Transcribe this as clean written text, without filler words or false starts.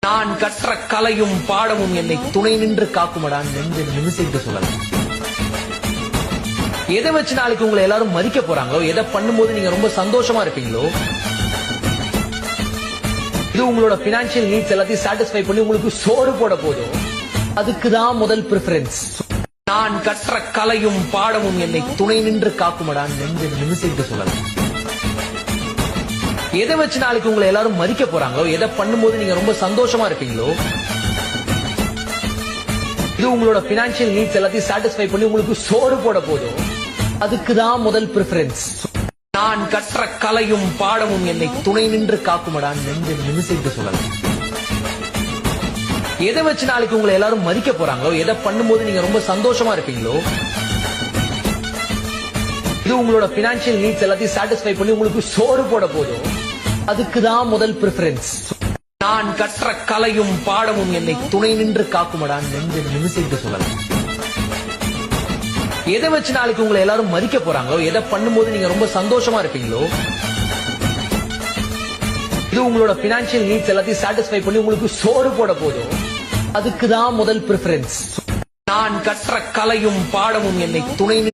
நான் கற்ற கலையும் பாடமும் என்னை துணை நின்று காக்குமடான் நெஞ்சு நிமிசைக்கு சொல்லலாம். எதை வச்சு நாளைக்கு உங்களை எல்லாரும் மதிக்க போறாங்களோ, எதை பண்ணும்போது நீங்க ரொம்ப சந்தோஷமா இருப்பீங்களோ, இது உங்களோட பினான்சியல் நீட்ஸ் எல்லாத்தையும் சாட்டிஸ்ஃபை பண்ணி உங்களுக்கு சோறு போட போதும், அதுக்குதான் முதல் பிரிஃபரன்ஸ். நான் கற்ற கலையும் பாடமும் என்னை துணை நின்று காக்குமடான் நெஞ்சு நிமிசைக்கு சொல்லலாம். எதை வச்சு நாளைக்கு உங்களை எல்லாரும் மதிக்க போறாங்களோ, எதை பண்ணும்போது நீங்க ரொம்ப சந்தோஷமா இருப்பீங்களோ, இது உங்களோட பினான்சியல் நீட்ஸ் எல்லாத்தையும் சாட்டிஸ்ஃபை பண்ணி உங்களுக்கு சோறு போட போதும், அதுக்குதான் முதல் பிரிஃபரன்ஸ். நான் கற்ற கலையும் பாடமும் என்னை துணை நின்று காக்குமடான் நெஞ்சு நிமிசைக்கு சொல்லலாம். எதை வச்சு நாளைக்கு உங்களை எல்லாரும் மதிக்க போறாங்களோ, எதை பண்ணும்போது நீங்க ரொம்ப சந்தோஷமா இருப்பீங்களோ, இது உங்களோட பினான்சியல் நீட்ஸ் எல்லாத்தையும் சாட்டிஸ்ஃபை பண்ணி உங்களுக்கு சோறு போட போதும், அதுக்குதான் முதல் பிரிஃபரன்ஸ். நான் கற்ற கலையும் பாடமும் என்னை துணை நின்று காக்குமடான் நெஞ்சு நிமிசைக்கு சொல்லலாம். எதை வச்சு நாளைக்கு உங்களை எல்லாரும் மதிக்க போறாங்களோ, எதை பண்ணும்போது நீங்க ரொம்ப சந்தோஷமா இருப்பீங்களோ, இது உங்களோட பினான்சியல் நீட்ஸ் எல்லாத்தையும் சாட்டிஸ்ஃபை பண்ணி உங்களுக்கு சோறு போட போதும், அதுக்குதான் முதல் பிரிஃபரன்ஸ். நான் கற்ற கலையும் பாடமும் என்னை துணை